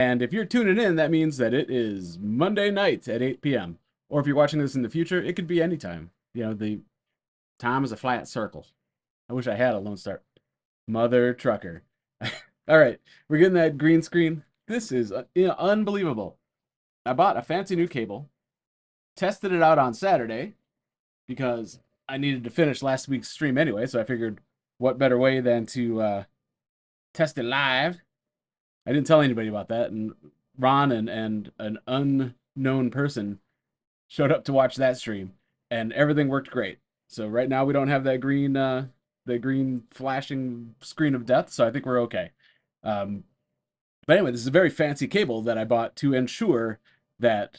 And if you're tuning in, that means that it is Monday night at 8 p.m. Or if you're watching this in the future, it could be any time. You know, the time is a flat circle. I wish I had a Lone Star. Mother trucker. All right, we're getting that green screen. This is unbelievable. I bought a fancy new cable, tested it out on Saturday because I needed to finish last week's stream anyway, so I figured what better way than to test it live. I didn't tell anybody about that, and Ron and an unknown person showed up to watch that stream, and everything worked great. So right now we don't have that green flashing screen of death, so I think we're okay. Um, but anyway, this is a very fancy cable that I bought to ensure that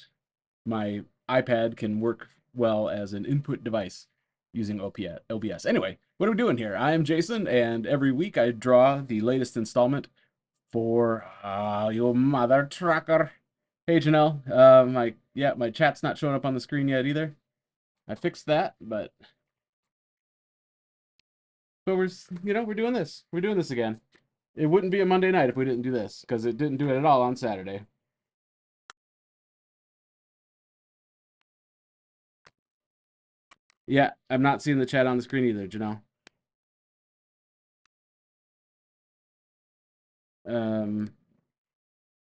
my iPad can work well as an input device using OBS. Anyway, what are we doing here? I am Jason, and every week I draw the latest installment for you mother trucker. Hey Janelle, my chat's not showing up on the screen yet either. I fixed that, but we're doing this. We're doing this again. It wouldn't be a Monday night if we didn't do this because it didn't do it at all on Saturday. Yeah, I'm not seeing the chat on the screen either, Janelle.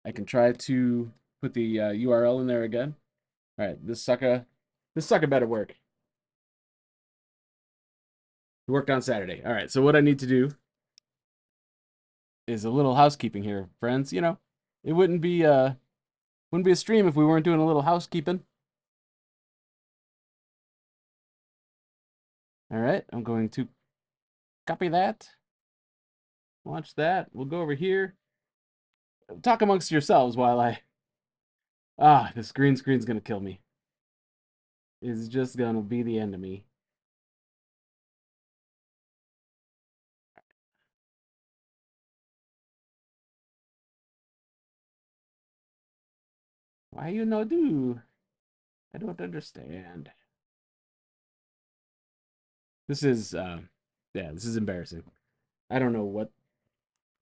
I can try to put the URL in there again. All right, this sucker better work. It worked on Saturday. All right, so what I need to do is a little housekeeping here, friends. You know, it wouldn't be a stream if we weren't doing a little housekeeping. All right, I'm going to copy that, launch that. We'll go over here. Talk amongst yourselves while this green screen's gonna kill me. It's just gonna be the end of me. Why you no do? I don't understand. This is this is embarrassing. I don't know what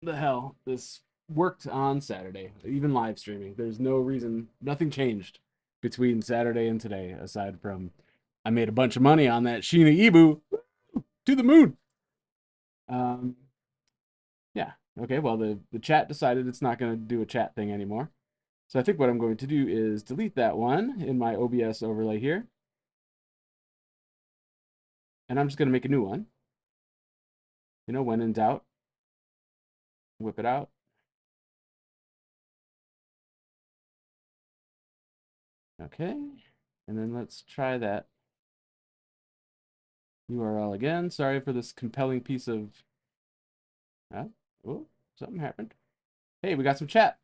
the hell this worked on Saturday, even live streaming. There's no reason, nothing changed between Saturday and today aside from I made a bunch of money on that Sheena Ibu to the moon. Um, yeah. Okay. Well, the chat decided it's not going to do a chat thing anymore. So I think what I'm going to do is delete that one in my OBS overlay here. And I'm just going to make a new one. You know, when in doubt, whip it out. Okay. And then let's try that URL again. Sorry for this compelling piece of... oh, something happened. Hey, we got some chat.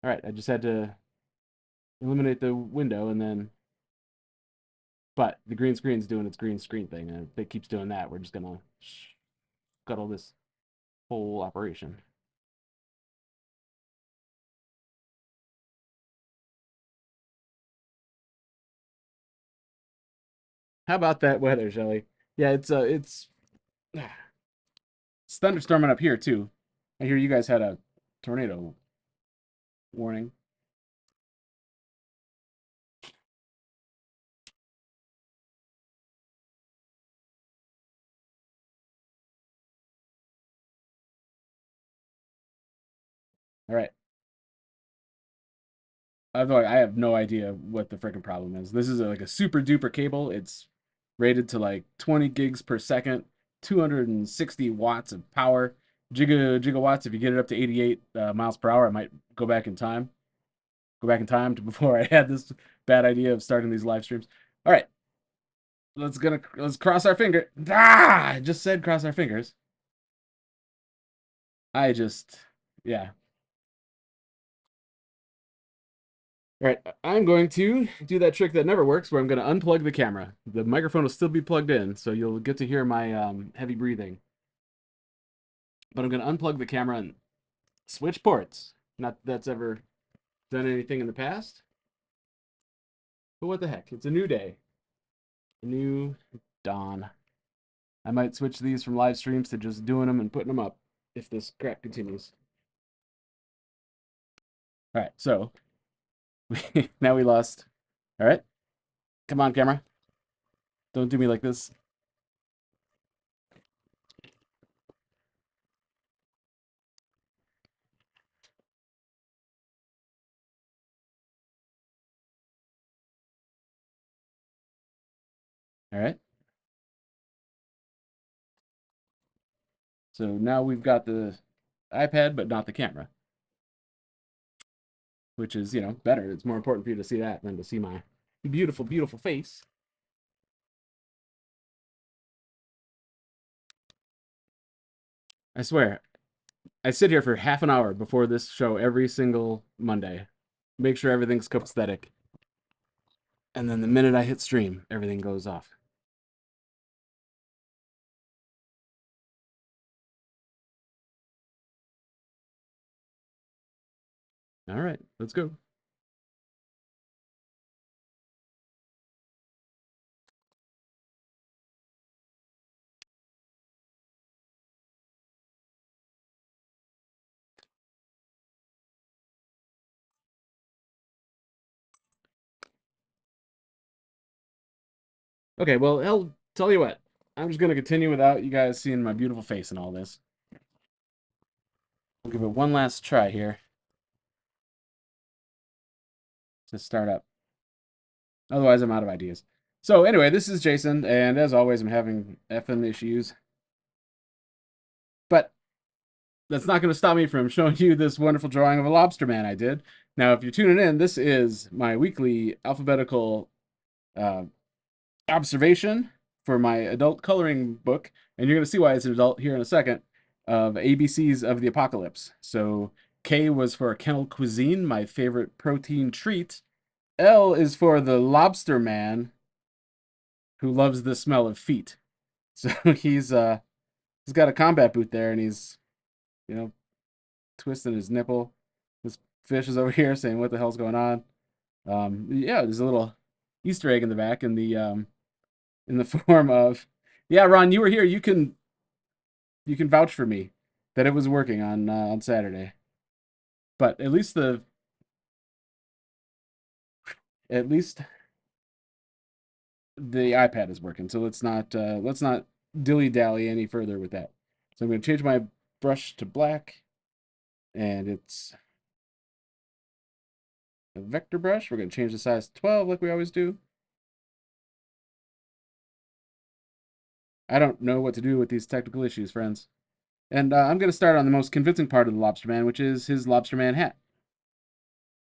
All right, I just had to eliminate the window and then... But the green screen's doing its green screen thing, and if it keeps doing that, we're just gonna scuttle this whole operation. How about that weather, Shelly? Yeah, it's thunderstorming up here too. I hear you guys had a tornado warning. All right. I have no idea what the freaking problem is. This is like a super duper cable. It's rated to like 20 gigs per second, 260 watts of power, gigawatts. If you get it up to 88 miles per hour, I might go back in time. Go back in time to before I had this bad idea of starting these live streams. All right, let's cross our finger. I just said cross our fingers. I just yeah. All right, I'm going to do that trick that never works where I'm going to unplug the camera. The microphone will still be plugged in, so you'll get to hear my heavy breathing. But I'm going to unplug the camera and switch ports. Not that that's ever done anything in the past. But what the heck? It's a new day. A new dawn. I might switch these from live streams to just doing them and putting them up if this crap continues. All right, so now we lost. All right, come on, camera. Don't do me like this. All right. So now we've got the iPad, but not the camera, which is, better. It's more important for you to see that than to see my beautiful, beautiful face. I swear, I sit here for half an hour before this show every single Monday. Make sure everything's copacetic. And then the minute I hit stream, everything goes off. All right, let's go. Okay, well, I'll tell you what. I'm just going to continue without you guys seeing my beautiful face and all this. We'll give it one last try here to start up. Otherwise, I'm out of ideas. So, anyway, this is Jason, and as always, I'm having effing issues. But that's not going to stop me from showing you this wonderful drawing of a lobster man I did. Now, if you're tuning in, this is my weekly alphabetical uh, observation for my adult coloring book, and you're going to see why it's an adult here in a second, of ABCs of the Apocalypse. So K was for kennel cuisine, my favorite protein treat. L is for the lobster man who loves the smell of feet. So he's got a combat boot there, and he's, you know, twisting his nipple. This fish is over here saying, "What the hell's going on?" Yeah, there's a little Easter egg in the back in the form of, yeah, Ron, you were here. You can vouch for me that it was working on Saturday. But at least the iPad is working. So let's not dilly dally any further with that. So I'm going to change my brush to black, and it's a vector brush. We're going to change the size to 12 like we always do. I don't know what to do with these technical issues, friends. And I'm going to start on the most convincing part of the Lobster Man, which is his Lobster Man hat.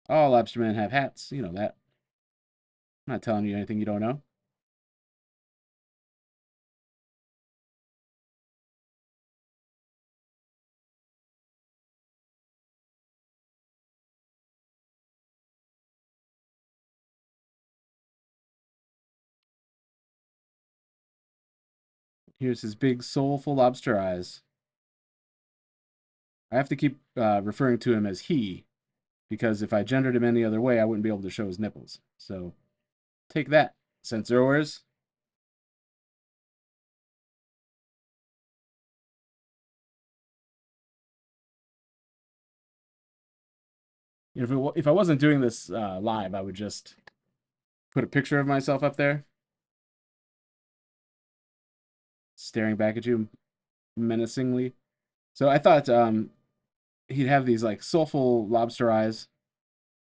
All Lobster Men have hats. You know that. I'm not telling you anything you don't know. Here's his big, soulful lobster eyes. I have to keep referring to him as he, because if I gendered him any other way, I wouldn't be able to show his nipples. So take that, censors. If I wasn't doing this live, I would just put a picture of myself up there, staring back at you menacingly. So I thought he'd have these like soulful lobster eyes,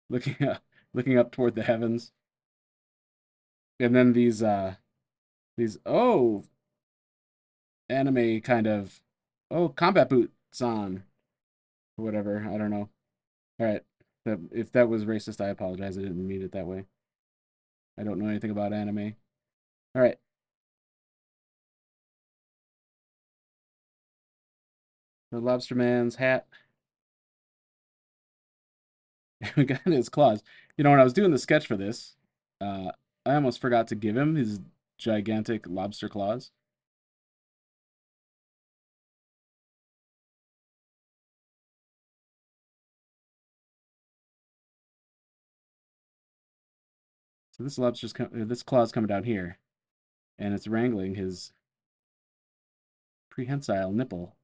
looking looking up toward the heavens, and then these anime kind of combat boots on or whatever. I don't know. All right, if that was racist, I apologize. I didn't mean it that way. I don't know anything about anime. All right, the Lobster Man's hat. We got his claws. You know, when I was doing the sketch for this, I almost forgot to give him his gigantic lobster claws. So this claw's coming down here, and it's wrangling his prehensile nipple.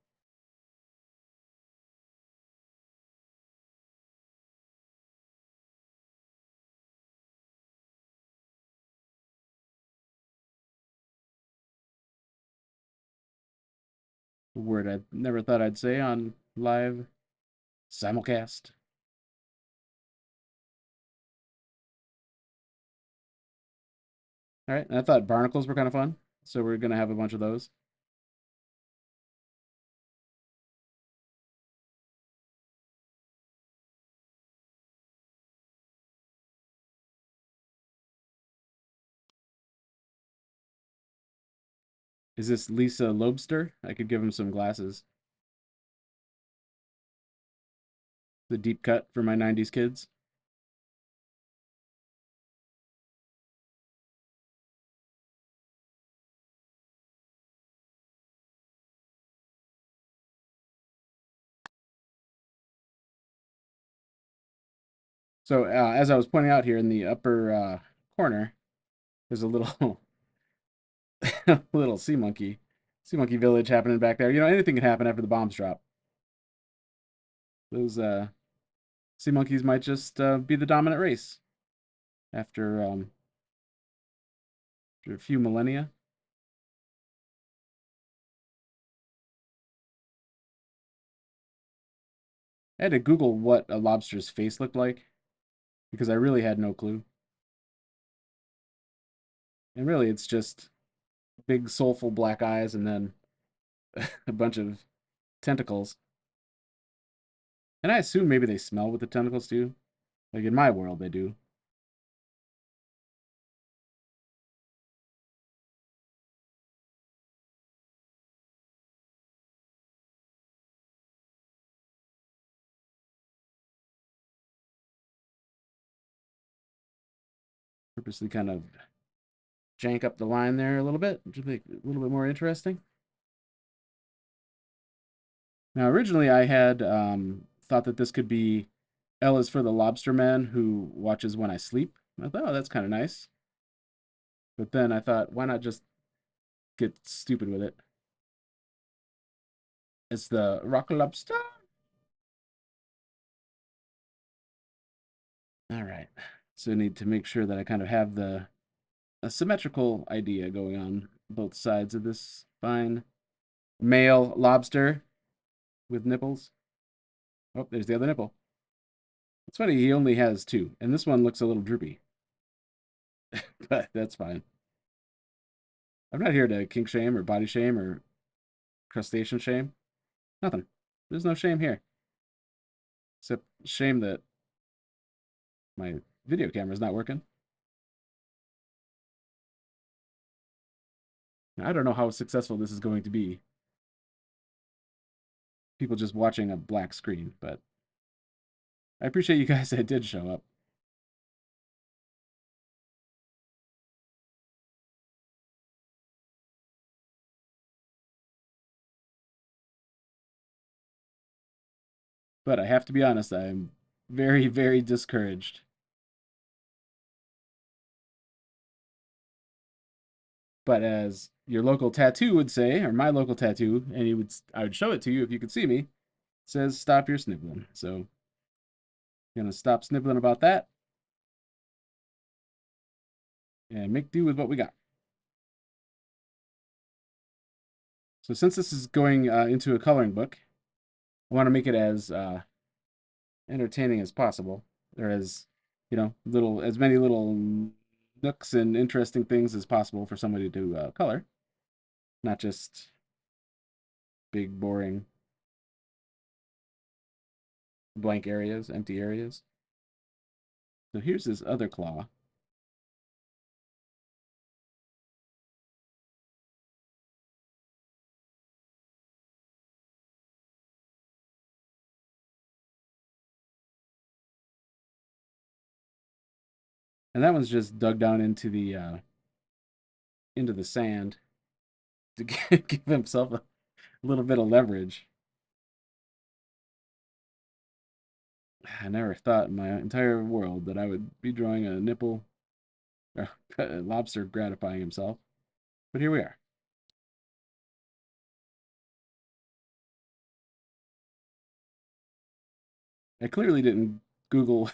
A word I never thought I'd say on live simulcast. All right, and I thought barnacles were kind of fun, so we're gonna have a bunch of those. Is this Lisa Lobster? I could give him some glasses. The deep cut for my 90s kids. So as I was pointing out here in the upper corner, there's a little little sea monkey village happening back there. You know, anything can happen after the bombs drop. Those sea monkeys might just be the dominant race after a few millennia. I had to Google what a lobster's face looked like because I really had no clue. And really, it's just big, soulful black eyes and then a bunch of tentacles. And I assume maybe they smell with the tentacles too. Like in my world, they do. Purposely kind of jank up the line there a little bit to make it a little bit more interesting. Now, originally, I had thought that this could be L is for the lobster man who watches when I sleep. I thought, oh, that's kind of nice. But then I thought, why not just get stupid with it? It's the rock lobster. All right. So I need to make sure that I kind of have the a symmetrical idea going on both sides of this fine male lobster with nipples. Oh, there's the other nipple. It's funny, he only has two, and this one looks a little droopy, but that's fine. I'm not here to kink shame or body shame or crustacean shame. Nothing. There's no shame here. Except shame that my video camera's not working. I don't know how successful this is going to be. People just watching a black screen, but I appreciate you guys that did show up. But I have to be honest, I'm very, very discouraged. But as your local tattoo would say, or my local tattoo, and I would show it to you if you could see me, it says stop your sniveling. So I'm gonna stop sniveling about that and make do with what we got. So since this is going into a coloring book, I want to make it as entertaining as possible, or as as many little nooks and interesting things as possible for somebody to color, not just big boring blank areas, empty areas. So here's this other claw. And that one's just dug down into the sand to give himself a little bit of leverage. I never thought in my entire world that I would be drawing a nipple or a lobster gratifying himself. But here we are. I clearly didn't Google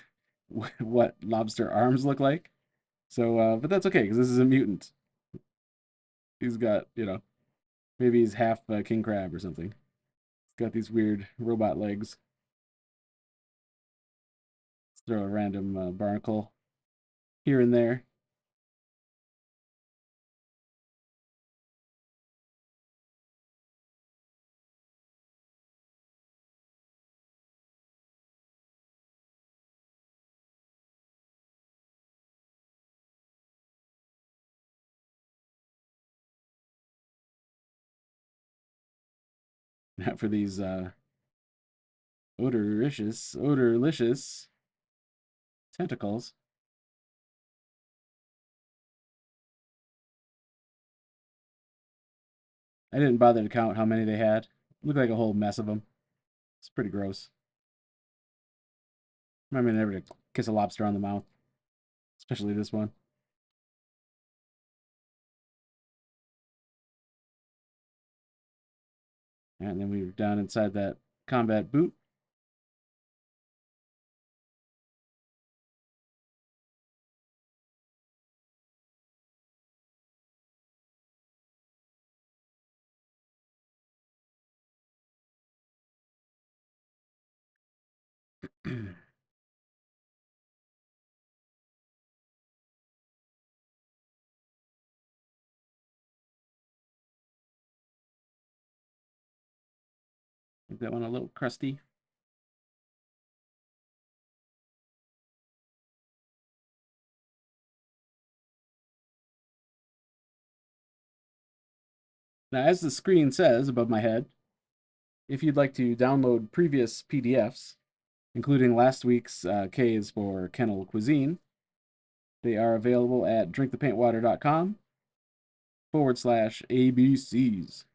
what lobster arms look like. So, but that's okay because this is a mutant. He's got, Maybe he's half king crab or something. He's got these weird robot legs. Let's throw a random barnacle here and there. Not for these odorlicious tentacles. I didn't bother to count how many they had. Looked like a whole mess of them. It's pretty gross. Remember never to kiss a lobster on the mouth, especially this one. And then we were down inside that combat boot. I think that one a little crusty. Now, as the screen says above my head, if you'd like to download previous PDFs, including last week's K's for Kennel Cuisine, they are available at drinkthepaintwater.com/ABCs.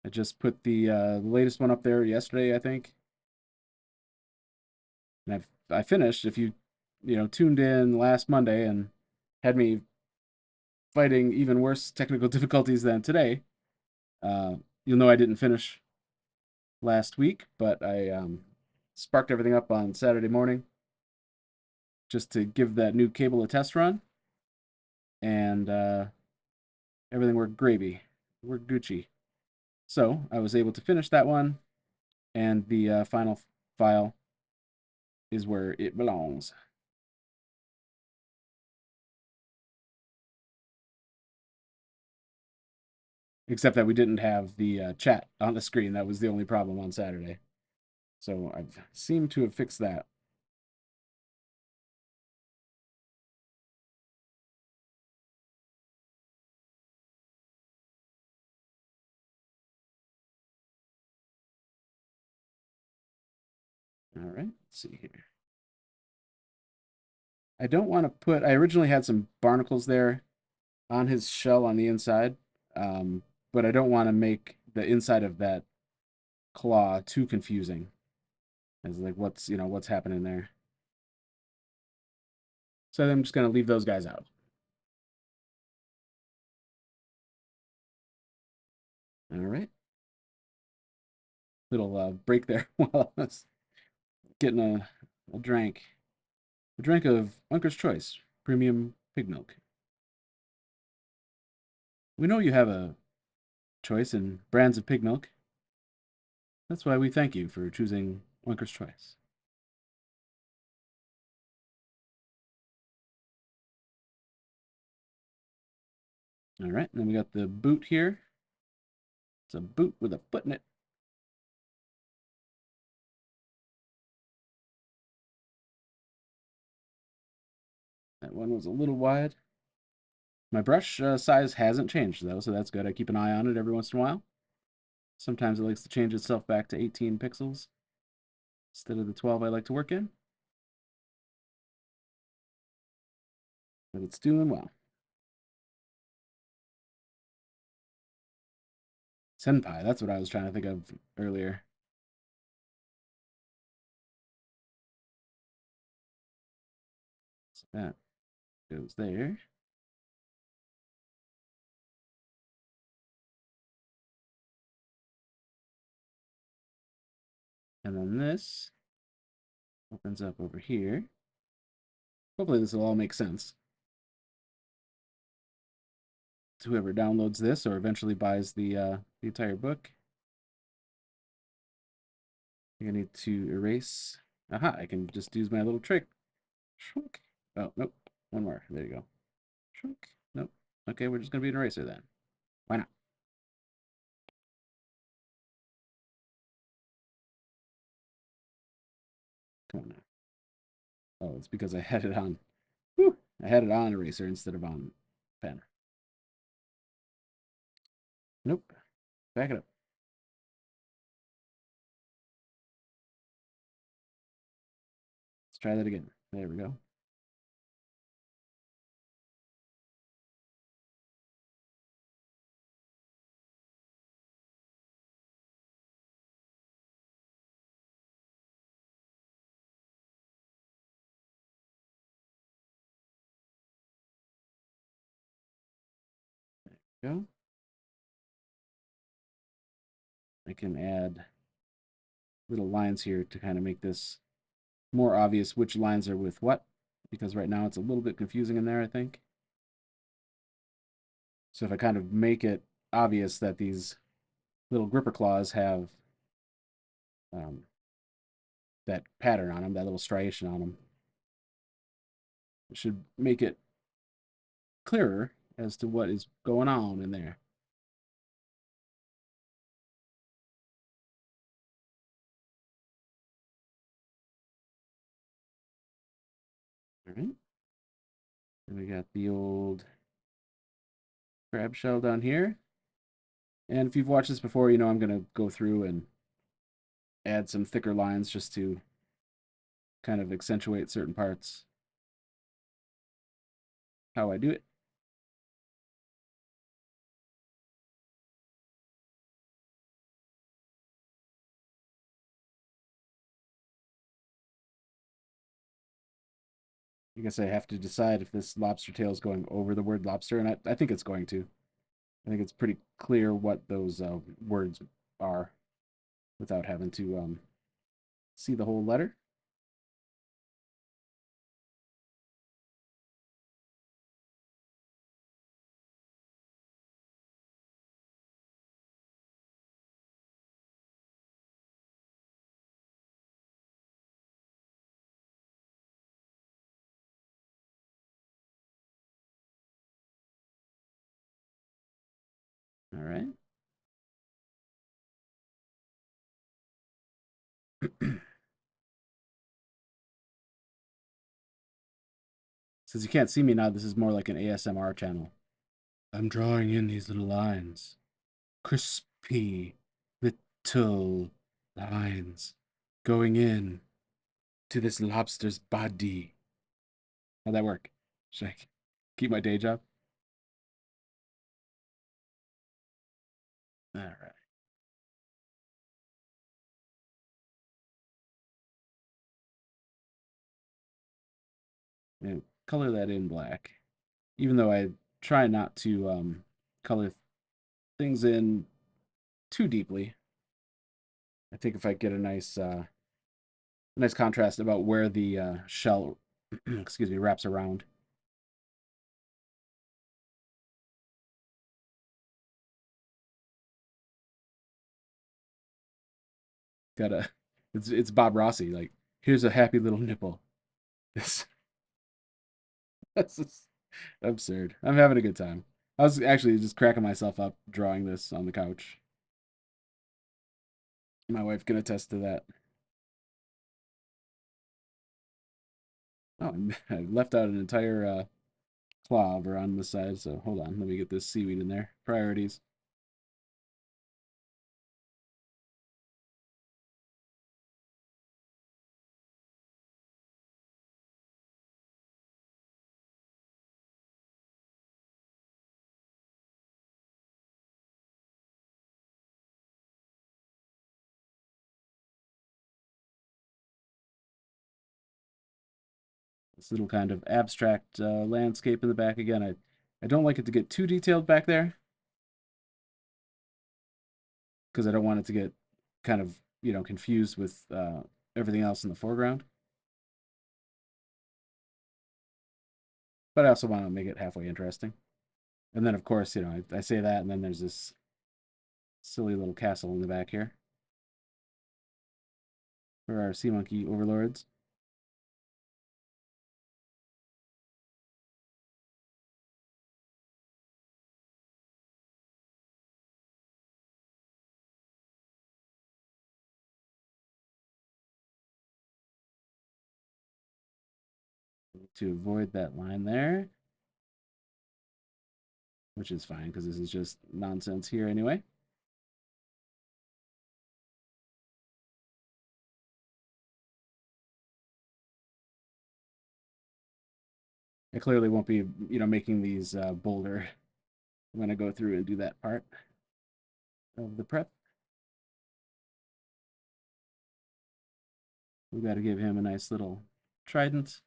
I just put the latest one up there yesterday, I think, and I finished. If you tuned in last Monday and had me fighting even worse technical difficulties than today, uh, you'll know I didn't finish last week, but I sparked everything up on Saturday morning just to give that new cable a test run, and everything worked gravy. We're Gucci. So I was able to finish that one, and the final file is where it belongs. Except that we didn't have the chat on the screen. That was the only problem on Saturday. So I've seemed to have fixed that. All right, let's see here. I don't want to put, I originally had some barnacles there on his shell on the inside, um, but I don't want to make the inside of that claw too confusing. As like what's happening there. So I'm just gonna leave those guys out. All right, little break there while I was getting a drink, a drink of Uncker's Choice premium pig milk. We know you have a choice in brands of pig milk. That's why we thank you for choosing Uncker's Choice. All right, and then we got the boot here. It's a boot with a foot in it. That one was a little wide. My brush size hasn't changed though, so that's good. I keep an eye on it every once in a while. Sometimes it likes to change itself back to 18 pixels instead of the 12 I like to work in. But it's doing well. Senpai, that's what I was trying to think of earlier. So that goes there. And then this opens up over here. Hopefully this will all make sense. whoever downloads this or eventually buys the entire book. I need to erase. Aha, I can just use my little trick. Shrunk. Oh, nope. One more. There you go. Shrunk. Nope. Okay, we're just going to be an eraser then. Why not? Come on now. Oh, it's because I had it on. Whew, I had it on eraser instead of on pen. Nope. Back it up. Let's try that again. There we go. Go. I can add little lines here to kind of make this more obvious which lines are with what, because right now it's a little bit confusing in there, I think. So if I kind of make it obvious that these little gripper claws have um, that pattern on them, that little striation on them, it should make it clearer as to what is going on in there. All right. And we got the old crab shell down here. And if you've watched this before, you know I'm going to go through and add some thicker lines just to kind of accentuate certain parts. How I do it. I guess I have to decide if this lobster tail is going over the word lobster, and I think it's going to. I think it's pretty clear what those words are without having to see the whole letter. All right. Since you can't see me now, this is more like an ASMR channel. I'm drawing in these little lines. Crispy little lines going in to this lobster's body. How'd that work? Should I keep my day job? All right. And color that in black. Even though I try not to color things in too deeply. I think if I get a nice contrast about where the shell, excuse me, wraps around. Gotta, it's Bob Rossi. Like, here's a happy little nipple. This is absurd. I'm having a good time. I was actually just cracking myself up drawing this on the couch. My wife can attest to that. Oh, I left out an entire claw over on the side. So hold on, let me get this seaweed in there. Priorities. This little kind of abstract landscape in the back again. I don't like it to get too detailed back there because I don't want it to get kind of confused with everything else in the foreground. But I also want to make it halfway interesting. And then, of course, I say that, and then there's this silly little castle in the back here for our sea monkey overlords. To avoid that line there, which is fine because this is just nonsense here anyway. I clearly won't be, making these bolder when I go through and do that part of the prep. We got to give him a nice little trident.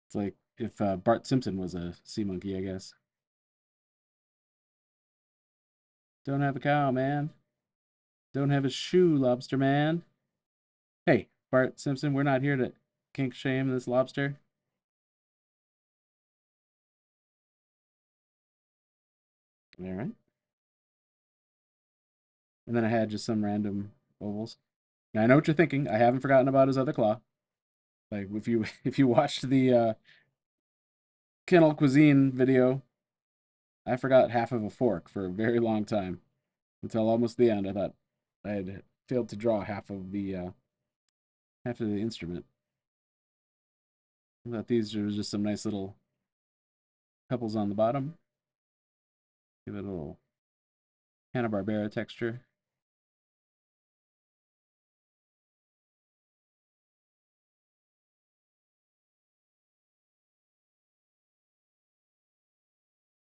It's like if Bart Simpson was a sea monkey, I guess. Don't have a cow, man. Don't have a shoe, lobster man. Hey, Bart Simpson, we're not here to kink shame this lobster. All right. And then I had just some random ovals. Now, I know what you're thinking. I haven't forgotten about his other claw. Like if you if you watched the kennel cuisine video, I forgot half of a fork for a very long time until almost the end. I thought I had failed to draw half of the instrument. I thought these were just some nice little pebbles on the bottom. Give it a little Hanna-Barbera texture.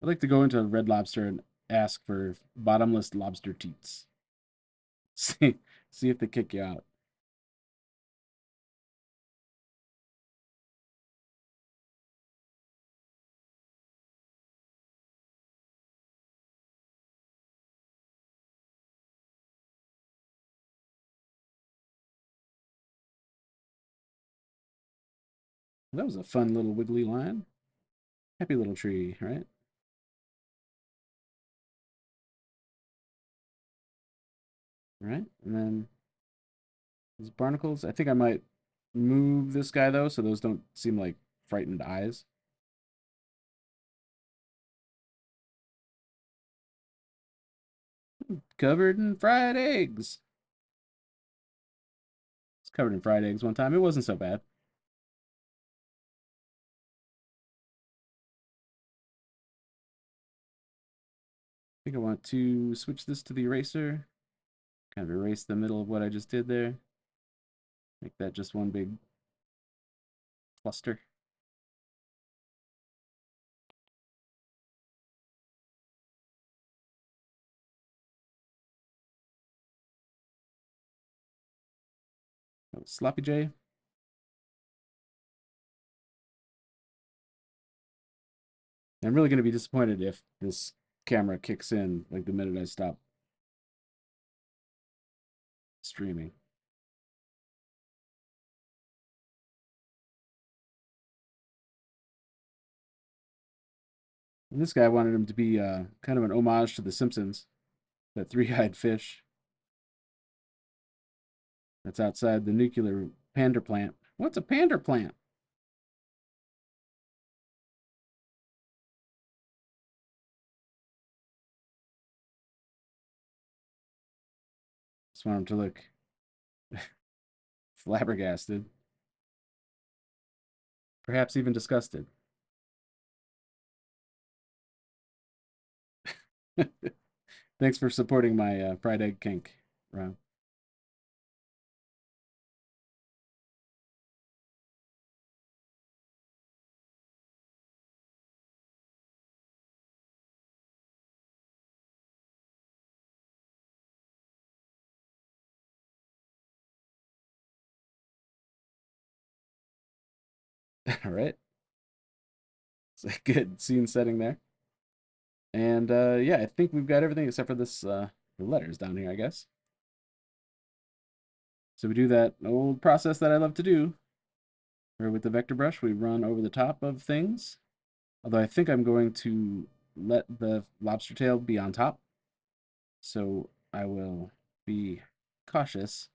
I'd like to go into Red Lobster and ask for bottomless lobster teats. See, see if they kick you out. That was a fun little wiggly line. Happy little tree, right? Right, and then these barnacles. I think I might move this guy though, so those don't seem like frightened eyes. Covered in fried eggs. It's covered in fried eggs one time. It wasn't so bad. I think I want to switch this to the eraser. Kind of erase the middle of what I just did there. Make that just one big cluster. Oh, Sloppy J. I'm really going to be disappointed if this camera kicks in like the minute I stop streaming. And this guy wanted him to be kind of an homage to The Simpsons, that three-eyed fish that's outside the nuclear pander plant. What's a pander plant? Just want him to look flabbergasted, perhaps even disgusted. Thanks for supporting my fried egg kink, Ron. All right. It's a good scene setting there. And yeah, I think we've got everything except for this the letters down here, I guess. So we do that old process that I love to do, where with the vector brush we run over the top of things. Although I think I'm going to let the lobster tail be on top. So I will be cautious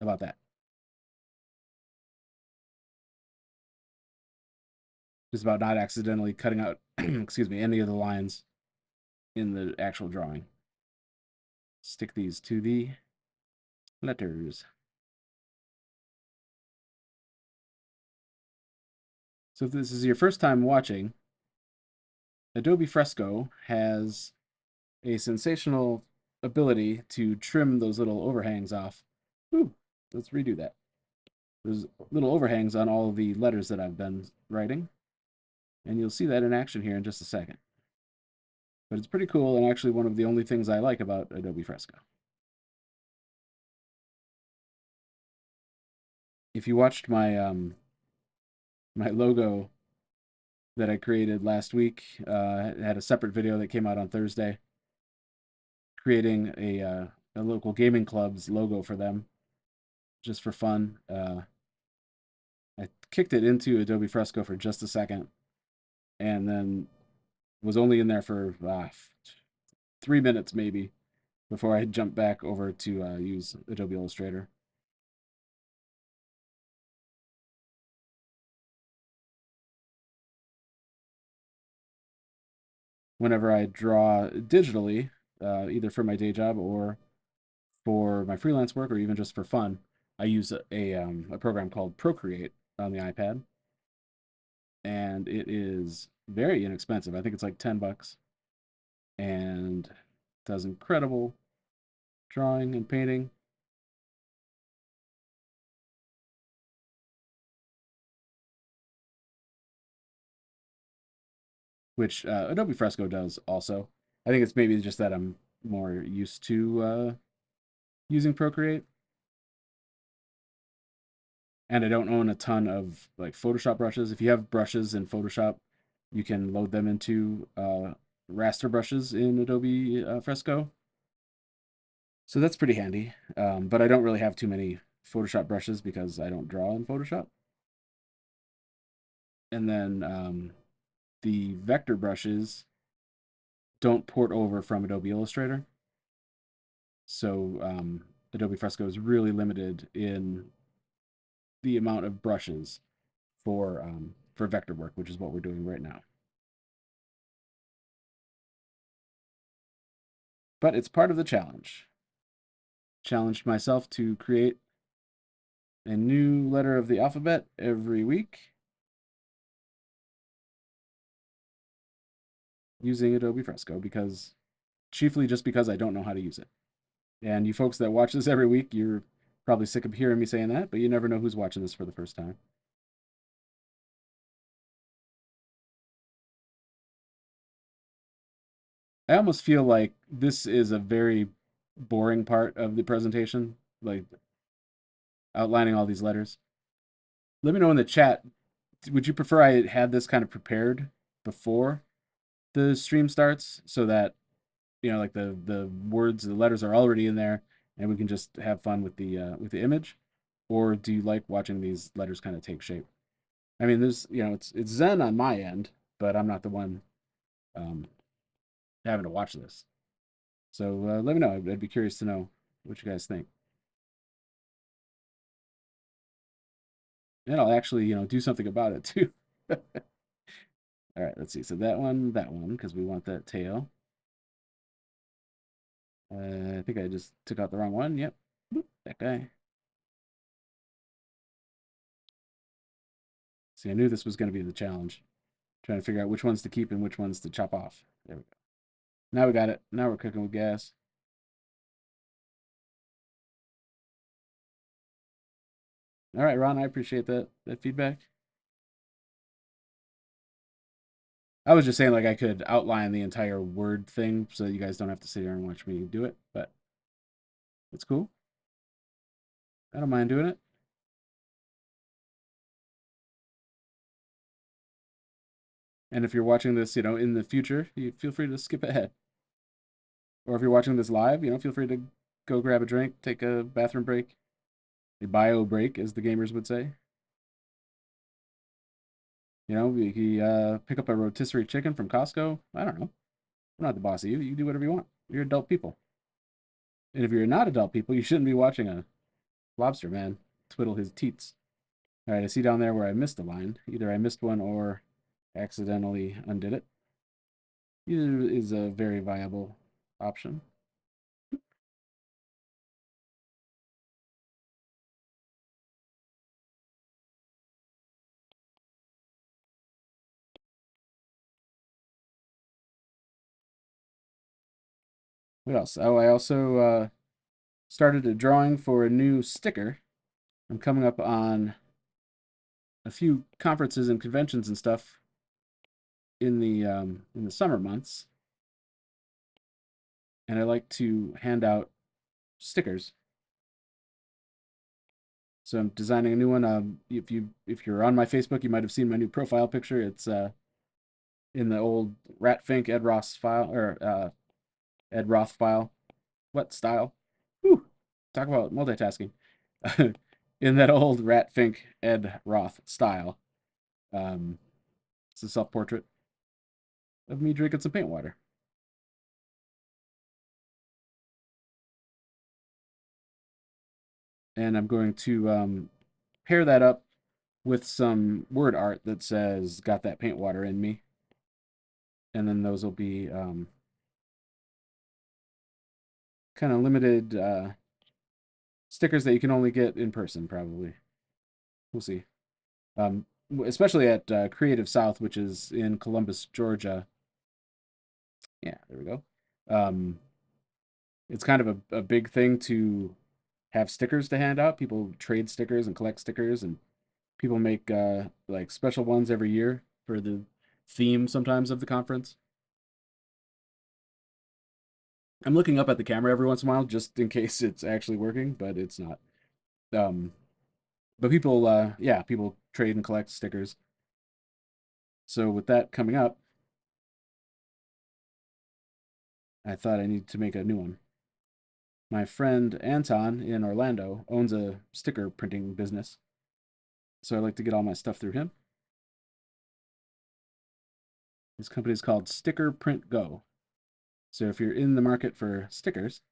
about that. Just about not accidentally cutting out, excuse me, any of the lines in the actual drawing. Stick these to the letters. So if this is your first time watching, Adobe Fresco has a sensational ability to trim those little overhangs off. Ooh, let's redo that. There's little overhangs on all of the letters that I've been writing, and you'll see that in action here in just a second. But it's pretty cool, and actually one of the only things I like about Adobe Fresco. If you watched my logo that I created last week, I had a separate video that came out on Thursday, creating a local gaming club's logo for them, just for fun. I kicked it into Adobe Fresco for just a second, and then was only in there for 3 minutes maybe before I jumped back over to use Adobe Illustrator. Whenever I draw digitally, either for my day job or for my freelance work or even just for fun, I use a program called Procreate on the iPad, and it is very inexpensive. I think it's like $10, and does incredible drawing and painting. Which Adobe Fresco does also. I think it's maybe just that I'm more used to using Procreate, and I don't own a ton of like Photoshop brushes. If you have brushes in Photoshop, you can load them into raster brushes in Adobe Fresco. So that's pretty handy. But I don't really have too many Photoshop brushes because I don't draw in Photoshop. And then the vector brushes don't port over from Adobe Illustrator. So Adobe Fresco is really limited in the amount of brushes for vector work, which is what we're doing right now. But it's part of the challenge. Challenged myself to create a new letter of the alphabet every week using Adobe Fresco because chiefly just because I don't know how to use it. And you folks that watch this every week, you're probably sick of hearing me saying that, but you never know who's watching this for the first time. I almost feel like this is a very boring part of the presentation, like outlining all these letters. Let me know in the chat. Would you prefer I had this kind of prepared before the stream starts so that like the words, the letters are already in there, and we can just have fun with the image? Or do you like watching these letters kind of take shape? I mean, there's it's zen on my end, but I'm not the one um, having to watch this. So let me know. I'd be curious to know what you guys think. And I'll actually, do something about it too. All right, let's see. So that one, because we want that tail. I think I just took out the wrong one. Yep, boop, that guy. See, I knew this was going to be the challenge. Trying to figure out which ones to keep and which ones to chop off. There we go. Now we got it. Now we're cooking with gas. All right, Ron, I appreciate that feedback. I was just saying like I could outline the entire word thing so that you guys don't have to sit here and watch me do it, but it's cool. I don't mind doing it. And if you're watching this, in the future, you feel free to skip ahead. Or if you're watching this live, feel free to go grab a drink, take a bathroom break, a bio break, as the gamers would say. Pick up a rotisserie chicken from Costco. I don't know. I'm not the boss of you. You do whatever you want. You're adult people. And if you're not adult people, you shouldn't be watching a lobster man twiddle his teats. All right, I see down there where I missed a line. Either I missed one or accidentally undid it. Either is a very viable option. What else? Oh, I also started a drawing for a new sticker. I'm coming up on a few conferences and conventions and stuff in the summer months, and I like to hand out stickers. So I'm designing a new one. If you're on my Facebook, you might have seen my new profile picture. It's in the old Ratfink Ed Ross file or Ed Roth file. What style? Whew. Talk about multitasking. In that old Ratfink Ed Roth style. Um, it's a self-portrait of me drinking some paint water. And I'm going to pair that up with some word art that says "Got that paint water in me," and then those will be kind of limited stickers that you can only get in person. Probably, we'll see. Um, Especially at Creative South, which is in Columbus, Georgia. Yeah, there we go. Um, it's kind of a big thing to have stickers to hand out. People trade stickers and collect stickers, and people make like special ones every year for the theme sometimes of the conference. I'm looking up at the camera every once in a while just in case it's actually working, but it's not. Um, but people, yeah, people trade and collect stickers. So with that coming up, I thought I needed to make a new one. My friend Anton in Orlando owns a sticker printing business, so I like to get all my stuff through him. His company is called Sticker Print Go. So if you're in the market for stickers,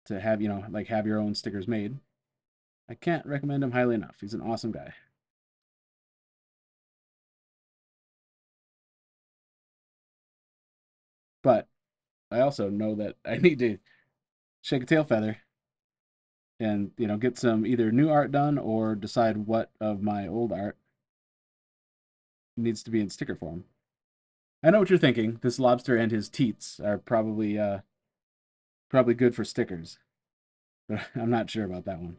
to have like have your own stickers made, I can't recommend him highly enough. He's an awesome guy. But I also know that I need to shake a tail feather and get some either new art done or decide what of my old art needs to be in sticker form. I know what you're thinking. This lobster and his teats are probably good for stickers, but I'm not sure about that one.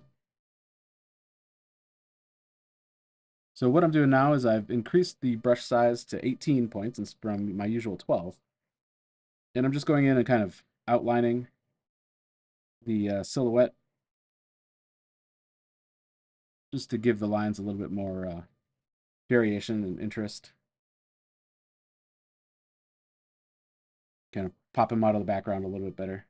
So what I'm doing now is I've increased the brush size to 18 points from my usual 12, and I'm just going in and kind of outlining the silhouette just to give the lines a little bit more variation and interest. Kind of pop him out of the background a little bit better.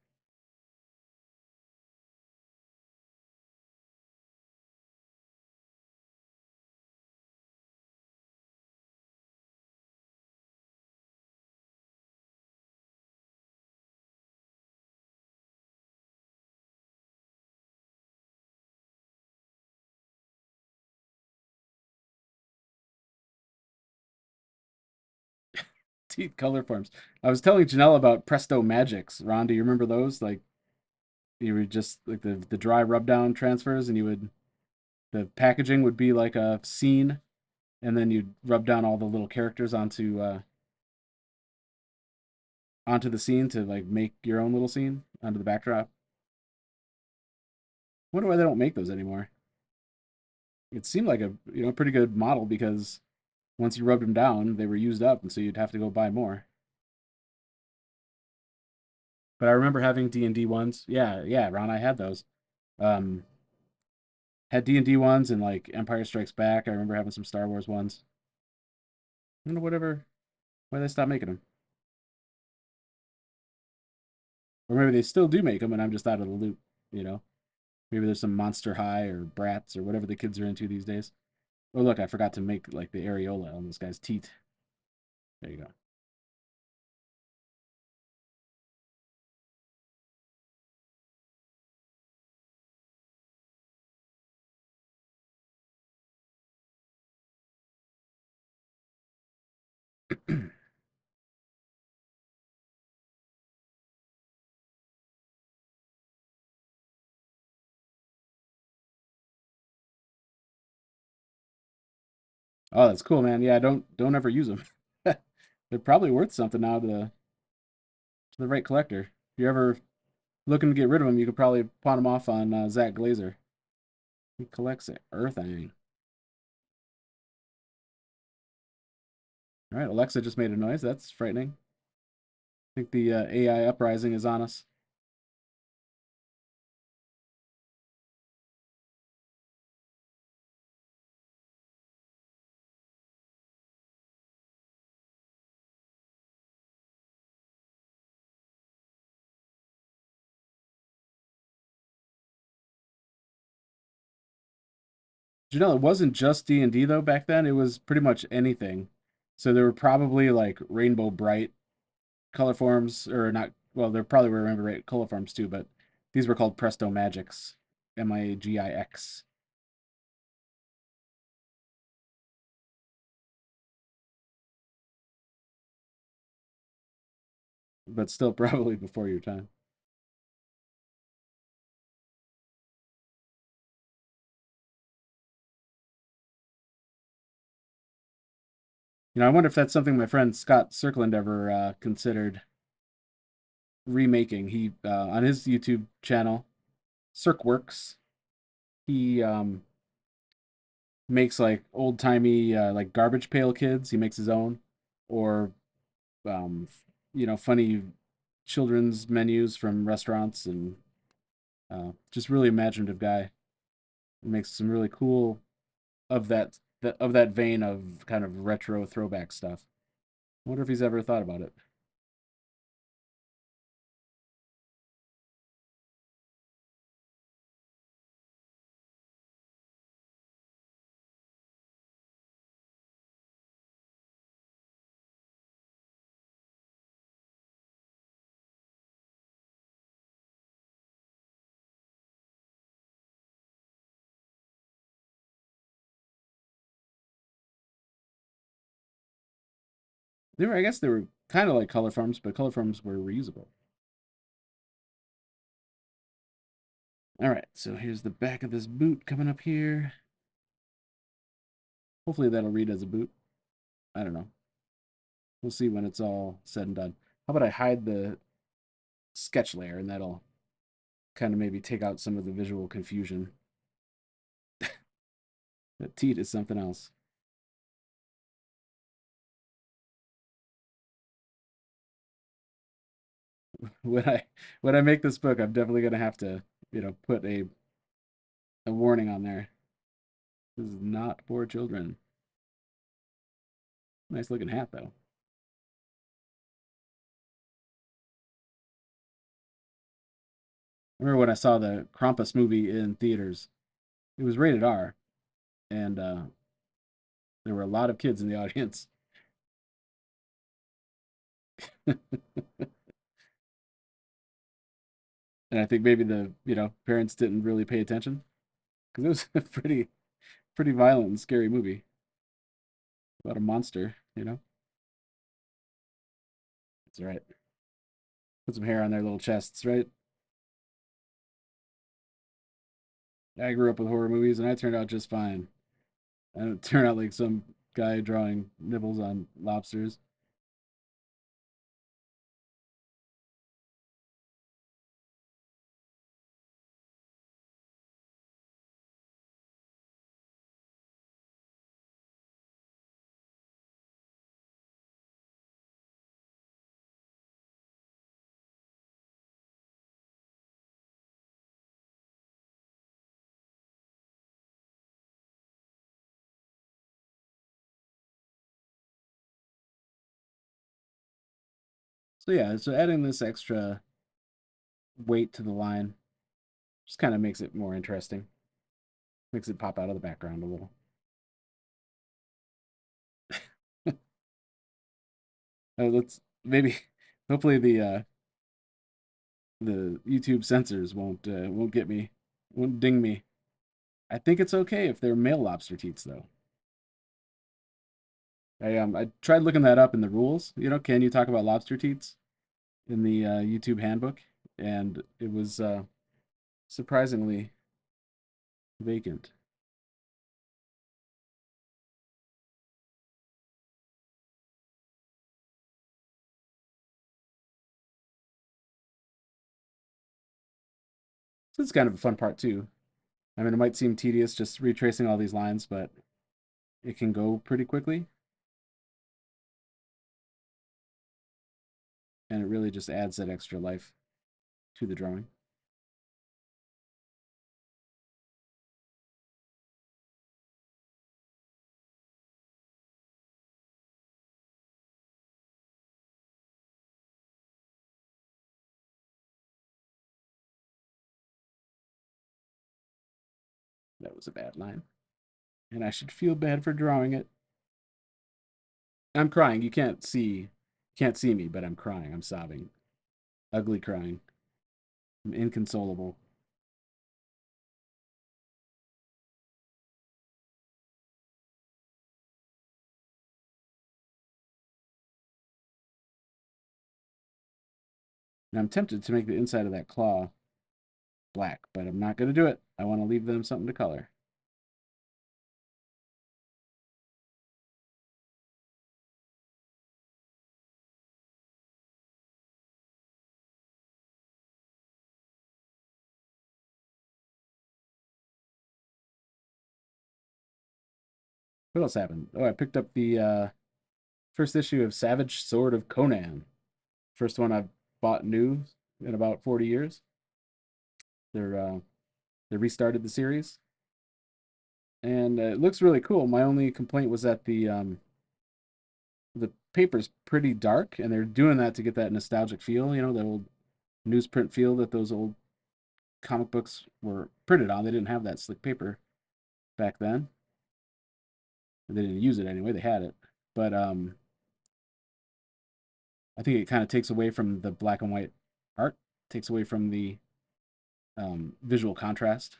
Teeth color forms. I was telling Janelle about Presto Magics. Ron, do you remember those? Like you would just like the dry rub down transfers, and the packaging would be like a scene, and then you'd rub down all the little characters onto the scene to like make your own little scene onto the backdrop. I wonder why they don't make those anymore. It seemed like a pretty good model because once you rubbed them down, they were used up, and so you'd have to go buy more. But I remember having D&D ones. Yeah, yeah, Ron, I had those. Um, had D&D ones and like Empire Strikes Back. I remember having some Star Wars ones. I don't know whatever. Why did they stop making them? Or maybe they still do make them, and I'm just out of the loop. You know, maybe there's some Monster High or Bratz or whatever the kids are into these days. Oh, look, I forgot to make like the areola on this guy's teeth. There you go. Oh, that's cool, man. Yeah, don't ever use them. They're probably worth something now to the right collector. If you're ever looking to get rid of them, you could probably pawn them off on Zach Glazer. He collects it. Earthang. All right, Alexa just made a noise. That's frightening. I think the AI uprising is on us. Did you know it wasn't just D&D though back then? It was pretty much anything. So there were probably like Rainbow Bright color forms, or not. Well, there probably were Rainbow Bright color forms too, but these were called Presto Magics, Magix. But still probably before your time. I wonder if that's something my friend Scott Circland ever considered remaking. He on his YouTube channel, Circworks, he makes like old timey like garbage pail kids. He makes his own, or um, funny children's menus from restaurants, and just really imaginative guy. He makes some really cool of that vein of kind of retro throwback stuff. I wonder if he's ever thought about it. I guess they were kind of like color forms, but color forms were reusable. All right, so here's the back of this boot coming up here. Hopefully that'll read as a boot. I don't know. We'll see when it's all said and done. How about I hide the sketch layer, and that'll kind of maybe take out some of the visual confusion. That teat is something else. When I when I make this book, I'm definitely gonna have to, put a warning on there. This is not for children. Nice looking hat though. I remember when I saw the Krampus movie in theaters. It was rated R, and there were a lot of kids in the audience. And I think maybe the parents didn't really pay attention because it was a pretty violent and scary movie about a monster. That's right. Put some hair on their little chests, right? I grew up with horror movies, and I turned out just fine. I don't turn out like some guy drawing nibbles on lobsters. So yeah, so adding this extra weight to the line just kind of makes it more interesting. Makes it pop out of the background a little. Let's maybe hopefully the YouTube censors won't get me, won't ding me. I think it's okay if they're male lobster teats though. I tried looking that up in the rules. You know, can you talk about lobster teats in the YouTube handbook? And it was surprisingly vacant. So it's kind of a fun part too. I mean, it might seem tedious just retracing all these lines, but it can go pretty quickly, and it really just adds that extra life to the drawing. That was a bad line, and I should feel bad for drawing it. I'm crying. You can't see me, but I'm crying. I'm sobbing, ugly crying. I'm inconsolable. And I'm tempted to make the inside of that claw black, but I'm not going to do it. I want to leave them something to color. What else happened? Oh, I picked up the first issue of Savage Sword of Conan. First one I've bought new in about 40 years. They're they restarted the series, and it looks really cool. My only complaint was that the paper's pretty dark, and they're doing that to get that nostalgic feel. You know, the old newsprint feel that those old comic books were printed on. They didn't have that slick paper back then. They didn't use it anyway. They had it, but I think it kind of takes away from the black and white art, takes away from the visual contrast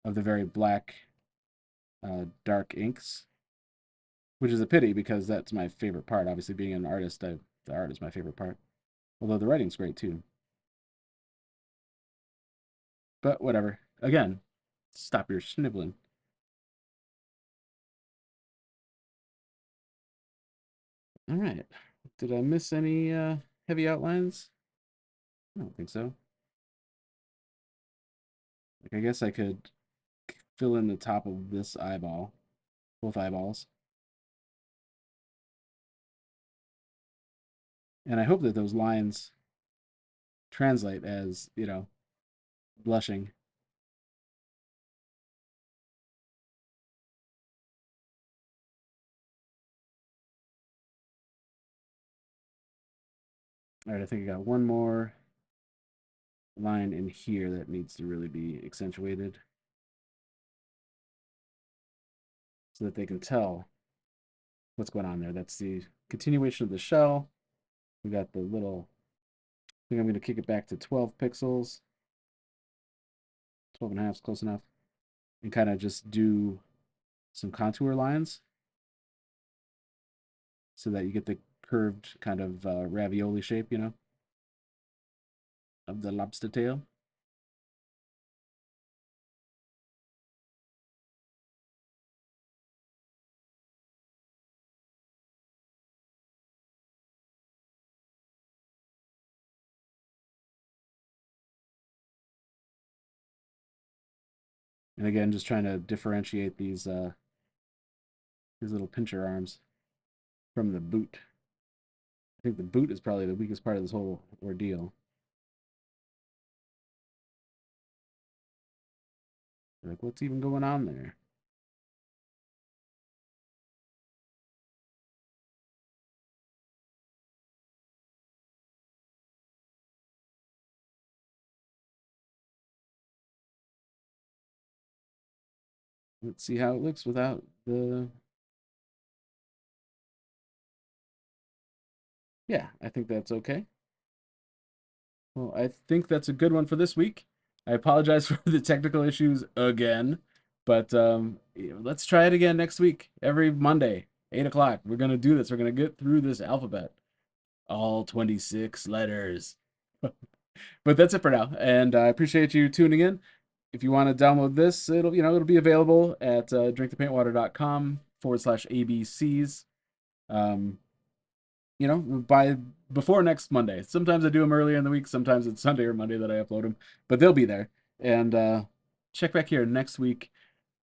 of the very black, dark inks, which is a pity because that's my favorite part. Obviously, being an artist, the art is my favorite part. Although the writing's great too. But whatever. Again, stop your sniveling. All right. Did I miss any heavy outlines? I don't think so. Like I guess I could fill in the top of this eyeball, both eyeballs. And I hope that those lines translate as, you know, blushing. All right, I think I got one more line in here that needs to really be accentuated so that they can tell what's going on there. That's the continuation of the shell. We got the little, I think I'm going to kick it back to 12 pixels. 12 and a half is close enough. And kind of just do some contour lines so that you get the curved kind of ravioli shape, you know, of the lobster tail. And again, just trying to differentiate these little pincher arms from the boot. I think the boot is probably the weakest part of this whole ordeal. Like, what's even going on there? Let's see how it looks without the... Yeah, I think that's okay. Well, I think that's a good one for this week. I apologize for the technical issues again, but let's try it again next week. Every Monday, 8 o'clock. We're going to do this. We're going to get through this alphabet. All 26 letters. But that's it for now. And I appreciate you tuning in. If you want to download this, it'll be available at drinkthepaintwater.com/ABCs. Um, by before next Monday. Sometimes I do them earlier in the week. Sometimes it's Sunday or Monday that I upload them, but they'll be there. And check back here next week.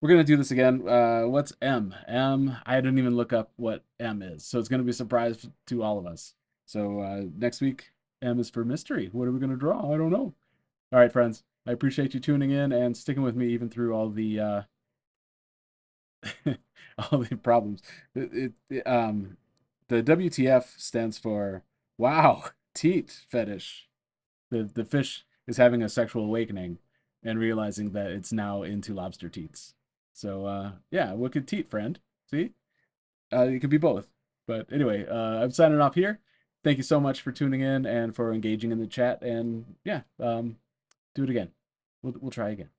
We're gonna do this again. What's M? M. I didn't even look up what M is, so it's gonna be a surprise to all of us. So next week, M is for mystery. What are we gonna draw? I don't know. All right, friends. I appreciate you tuning in and sticking with me even through all the all the problems. The WTF stands for wow, teat fetish. The fish is having a sexual awakening and realizing that it's now into lobster teats. So yeah, wicked teat friend. See? It could be both. But anyway, I'm signing off here. Thank you so much for tuning in and for engaging in the chat. And yeah, do it again. We'll try again.